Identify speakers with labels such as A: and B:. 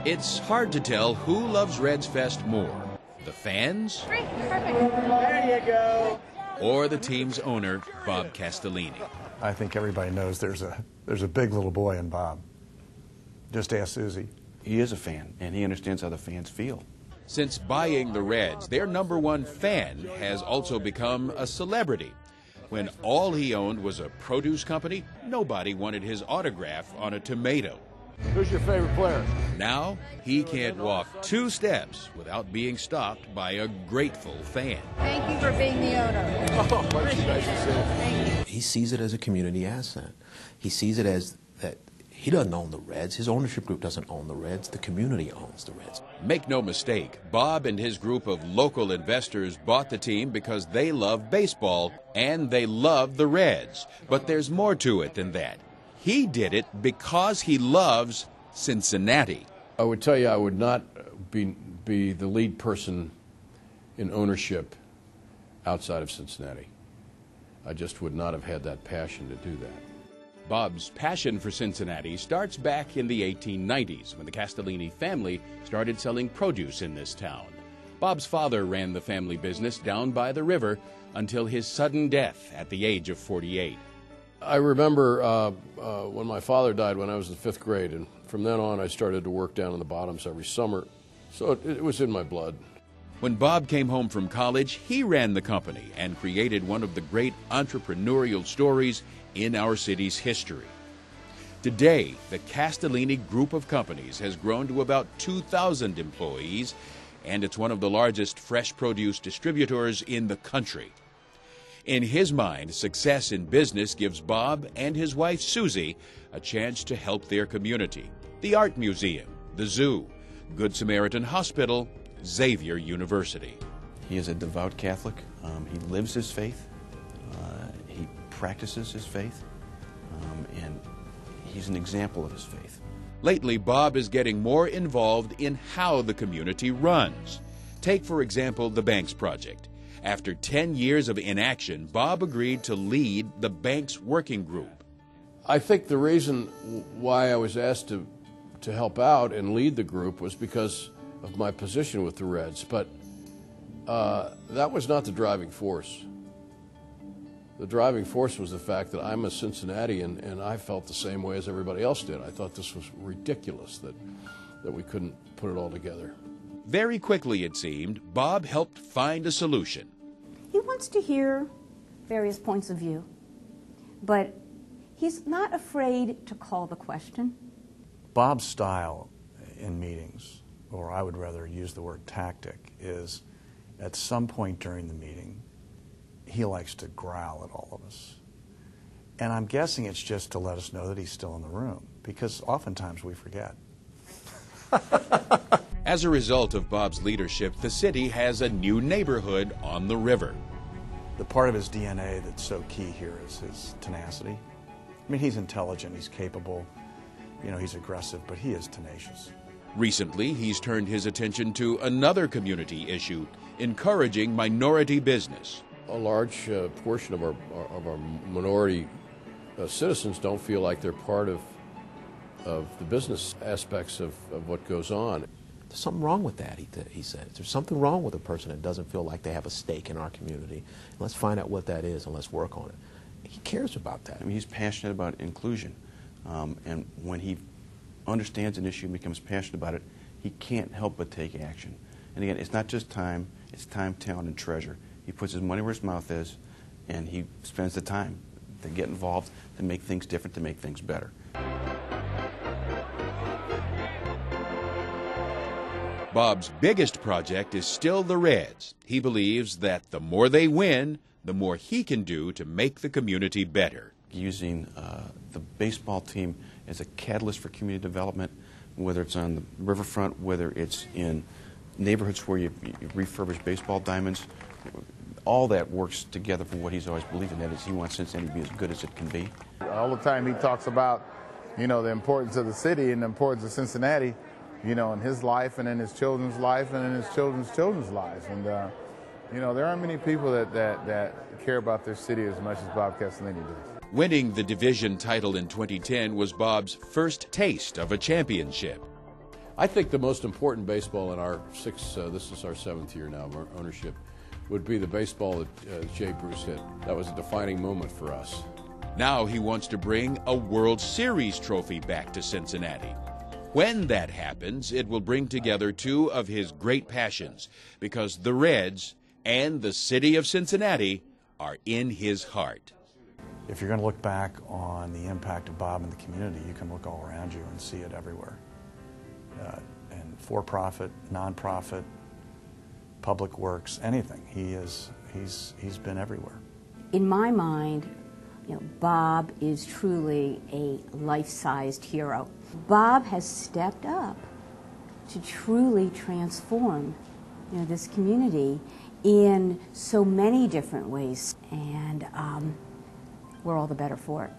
A: It's hard to tell who loves Reds Fest more, the fans
B: Great, perfect. There you go.
A: or the team's owner, Bob Castellini.
C: I think everybody knows there's a big little boy in Bob. Just ask Susie.
D: He is a fan, and he understands how the fans feel.
A: Since buying the Reds, their #1 fan has also become a celebrity. When all he owned was a produce company, nobody wanted his autograph on a tomato.
E: Who's your favorite player?
A: Now, he can't walk 2 steps without being stopped by a grateful fan.
B: Thank you for being the owner.
E: Oh, much nice to see.
F: He sees it as a community asset. He sees it as that he doesn't own the Reds. His ownership group doesn't own the Reds. The community owns the Reds.
A: Make no mistake, Bob and his group of local investors bought the team because they love baseball and they love the Reds. But there's more to it than that. He did it because he loves Cincinnati.
E: I would tell you I would not be the lead person in ownership outside of Cincinnati. I just would not have had that passion to do that.
A: Bob's passion for Cincinnati starts back in the 1890s when the Castellini family started selling produce in this town. Bob's father ran the family business down by the river until his sudden death at the age of 48.
E: I remember when my father died when I was in 5th grade, and from then on I started to work down in the bottoms every summer, so it was in my blood.
A: When Bob came home from college, he ran the company and created one of the great entrepreneurial stories in our city's history. Today, the Castellini group of companies has grown to about 2,000 employees, and it's one of the largest fresh produce distributors in the country. In his mind, success in business gives Bob and his wife Susie a chance to help their community. The Art Museum, the Zoo, Good Samaritan Hospital, Xavier University.
D: He is a devout Catholic. He lives his faith. He practices his faith. And he's an example of his faith.
A: Lately, Bob is getting more involved in how the community runs. Take, for example, the Banks Project. After 10 years of inaction, Bob agreed to lead the Banks Working Group.
E: I think the reason why I was asked to help out and lead the group was because of my position with the Reds, but that was not the driving force. The driving force was the fact that I'm a Cincinnatian, and I felt the same way as everybody else did. I thought this was ridiculous that we couldn't put it all together.
A: Very quickly, it seemed, Bob helped find a solution.
G: He wants to hear various points of view, but he's not afraid to call the question.
C: Bob's style in meetings, or I would rather use the word tactic, is at some point during the meeting, he likes to growl at all of us. And I'm guessing it's just to let us know that he's still in the room, because oftentimes we forget.
A: As a result of Bob's leadership, the city has a new neighborhood on the river.
C: The part of his DNA that's so key here is his tenacity. I mean, he's intelligent, he's capable, he's aggressive, but he is tenacious.
A: Recently, he's turned his attention to another community issue, encouraging minority business.
E: A large portion of our minority citizens don't feel like they're part of the business aspects of what goes on.
F: There's something wrong with that, he said. There's something wrong with a person that doesn't feel like they have a stake in our community. Let's find out what that is and let's work on it. He cares about that.
D: I mean, he's passionate about inclusion. And when he understands an issue and becomes passionate about it, he can't help but take action. And again, it's not just time, it's time, talent, and treasure. He puts his money where his mouth is, and he spends the time to get involved, to make things different, to make things better.
A: Bob's biggest project is still the Reds. He believes that the more they win, the more he can do to make the community better.
D: Using the baseball team as a catalyst for community development, whether it's on the riverfront, whether it's in neighborhoods where you refurbish baseball diamonds, all that works together for what he's always believed in, that is he wants Cincinnati to be as good as it can be.
H: All the time he talks about, the importance of the city and the importance of Cincinnati, in his life and in his children's life and in his children's lives. And, there aren't many people that care about their city as much as Bob Castellini does.
A: Winning the division title in 2010 was Bob's first taste of a championship.
E: I think the most important baseball in our this is our 7th year now of ownership, would be the baseball that Jay Bruce hit. That was a defining moment for us.
A: Now he wants to bring a World Series trophy back to Cincinnati. When that happens, it will bring together two of his great passions, because the Reds and the city of Cincinnati are in his heart.
C: If you're going to look back on the impact of Bob in the community, you can look all around you and see it everywhere. And for-profit, non-profit, public works, anything. He's been everywhere.
G: In my mind, Bob is truly a life-sized hero. Bob has stepped up to truly transform this community in so many different ways, and we're all the better for it.